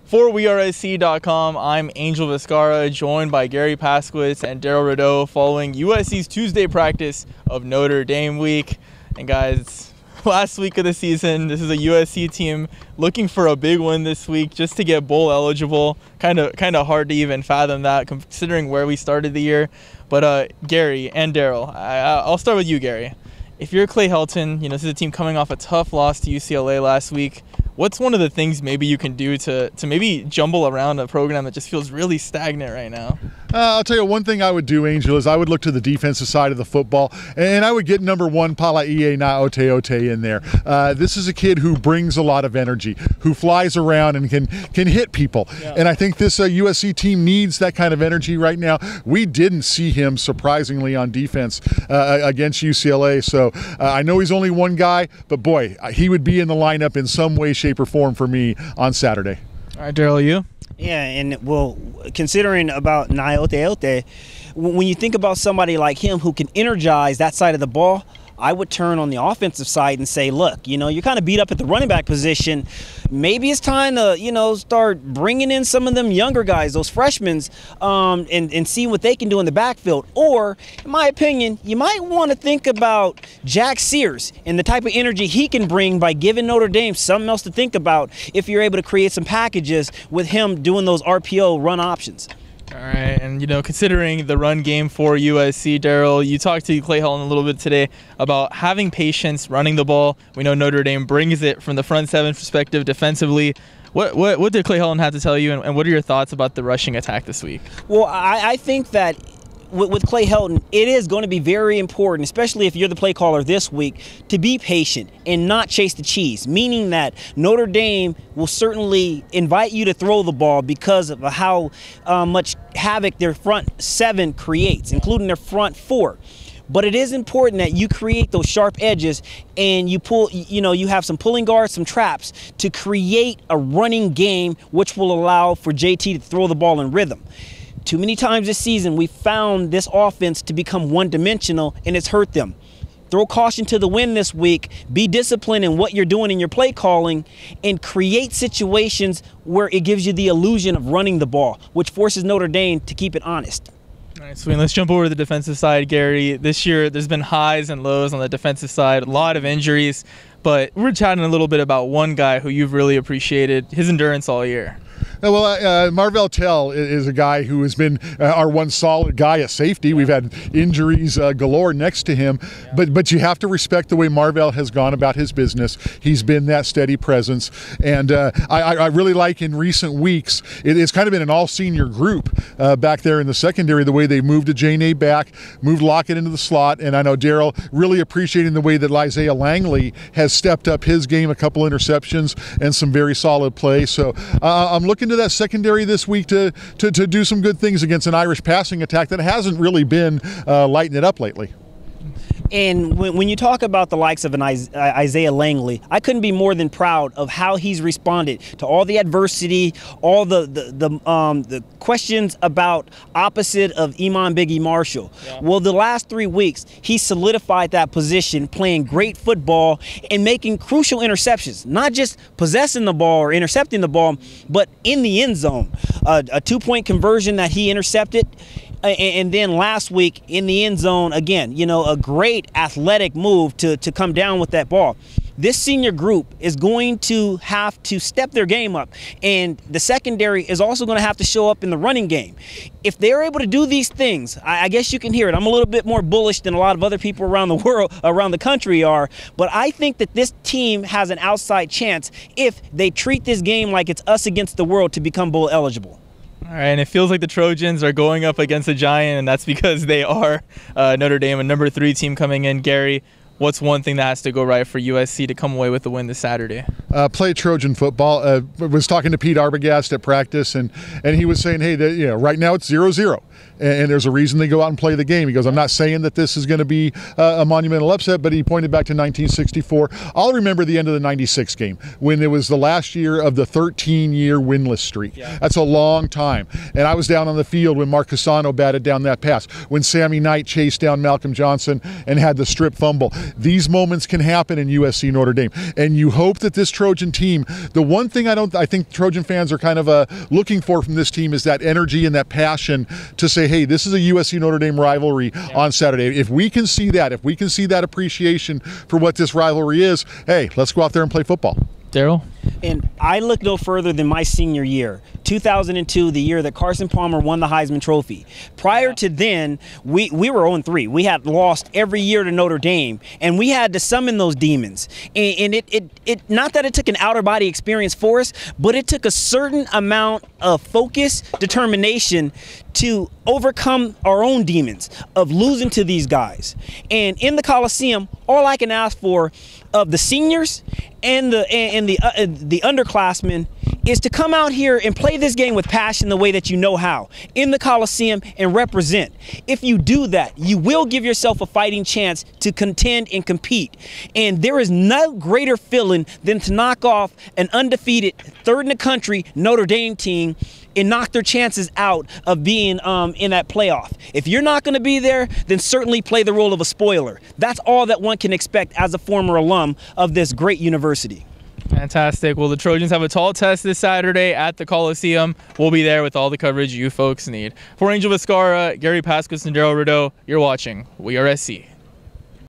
For WeAreSC.com, I'm Angel Viscarra, joined by Garry Paskwietz and Darrell Rideaux following USC's Tuesday practice of Notre Dame week. And guys, last week of the season, this is a USC team looking for a big win this week just to get bowl eligible. Kind of hard to even fathom that considering where we started the year. But Garry and Darrell, I'll start with you, Garry. If you're Clay Helton, this is a team coming off a tough loss to UCLA last week. What's one of the things maybe you can do to maybe jumble around a program that just feels really stagnant right now? I'll tell you one thing I would do, Angel, is I would look to the defensive side of the football, and I would get number one, Palai'e Naoteote in there. This is a kid who brings a lot of energy, who flies around and can hit people. Yeah. And I think this USC team needs that kind of energy right now. We didn't see him, surprisingly, on defense against UCLA. So I know he's only one guy, but boy, he would be in the lineup in some way, shape, or form for me on Saturday. All right, Darrell, you? Yeah, and well, considering about Naoteote, when you think about somebody like him who can energize that side of the ball, I would turn on the offensive side and say, look, you're kind of beat up at the running back position. Maybe it's time to, start bringing in some of them younger guys, those freshmen, and see what they can do in the backfield. Or, in my opinion, you might want to think about Jack Sears and the type of energy he can bring by giving Notre Dame something else to think about if you're able to create some packages with him doing those RPO run options. All right, and considering the run game for USC, Darrell, you talked to Clay Helton a little bit today about having patience running the ball. We know Notre Dame brings it from the front seven perspective defensively. What did Clay Helton have to tell you, and what are your thoughts about the rushing attack this week? Well, I think that with Clay Helton, it is going to be very important, especially if you're the play caller this week, to be patient and not chase the cheese, meaning that Notre Dame will certainly invite you to throw the ball because of how much havoc their front seven creates, including their front four. But it is important that you create those sharp edges and you pull, you have some pulling guards, some traps to create a running game, which will allow for JT to throw the ball in rhythm. Too many times this season, we found this offense to become one-dimensional, and it's hurt them. Throw caution to the wind this week. Be disciplined in what you're doing in your play calling, and create situations where it gives you the illusion of running the ball, which forces Notre Dame to keep it honest. All right, sweet. Let's jump over to the defensive side, Garry. This year, there's been highs and lows on the defensive side, a lot of injuries, but we're chatting a little bit about one guy who you've really appreciated, his endurance all year. Well, Marvell Tell is a guy who has been our one solid guy at safety. We've had injuries galore next to him, but you have to respect the way Marvell has gone about his business. He's been that steady presence, and I really like in recent weeks, it's kind of been an all-senior group back there in the secondary, the way they moved Ajane back, moved Lockett into the slot, and I know Darrell really appreciating the way that Isaiah Langley has stepped up his game, a couple interceptions, and some very solid play. So I'm looking to that secondary this week to do some good things against an Irish passing attack that hasn't really been lighting it up lately. And when you talk about the likes of an Isaiah Langley, I couldn't be more than proud of how he's responded to all the adversity, all the questions about opposite of Iman Biggie Marshall. Yeah. Well, the last 3 weeks, he solidified that position, playing great football and making crucial interceptions, not just possessing the ball or intercepting the ball, but in the end zone. A 2-point conversion that he intercepted. And then last week in the end zone, again, a great athletic move to come down with that ball. This senior group is going to have to step their game up, and the secondary is also going to have to show up in the running game. If they're able to do these things, I guess you can hear it. I'm a little bit more bullish than a lot of other people around the world, around the country are, but I think that this team has an outside chance if they treat this game like it's us against the world to become bowl eligible. All right, and it feels like the Trojans are going up against a giant, and that's because they are Notre Dame, a number 3 team coming in. Garry, what's one thing that has to go right for USC to come away with the win this Saturday? Play Trojan football. Was talking to Pete Arbogast at practice, and he was saying, hey, right now it's 0-0. And there's a reason they go out and play the game. He goes, I'm not saying that this is going to be a monumental upset, but he pointed back to 1964. I'll remember the end of the 96 game when it was the last year of the 13-year winless streak. Yeah. That's a long time. And I was down on the field when Mark Cassano batted down that pass, when Sammy Knight chased down Malcolm Johnson and had the strip fumble. these moments can happen in USC Notre Dame. And you hope that this Trojan team, the one thing I think Trojan fans are kind of looking for from this team is that energy and that passion to say, hey, this is a USC Notre Dame rivalry on Saturday. If we can see that, if we can see that appreciation for what this rivalry is, hey, let's go out there and play football. Darrell? And I look no further than my senior year, 2002, the year that Carson Palmer won the Heisman Trophy. Prior to then, we were 0-3. We had lost every year to Notre Dame, and we had to summon those demons. And it not that it took an outer body experience for us, but it took a certain amount of focus, determination to overcome our own demons of losing to these guys. And in the Coliseum, all I can ask for of the seniors and the underclassmen is to come out here and play this game with passion the way that you know how, in the Coliseum, and represent. If you do that, you will give yourself a fighting chance to contend and compete. And there is no greater feeling than to knock off an undefeated, third in the country Notre Dame team and knock their chances out of being in that playoff. If you're not going to be there, then certainly play the role of a spoiler. That's all that one can expect as a former alum of this great university. Fantastic. Well, the Trojans have a tall test this Saturday at the Coliseum. We'll be there with all the coverage you folks need. For Angel Viscarra, Garry Paskwietz, and Darrell Rideaux, you're watching WeAreSC.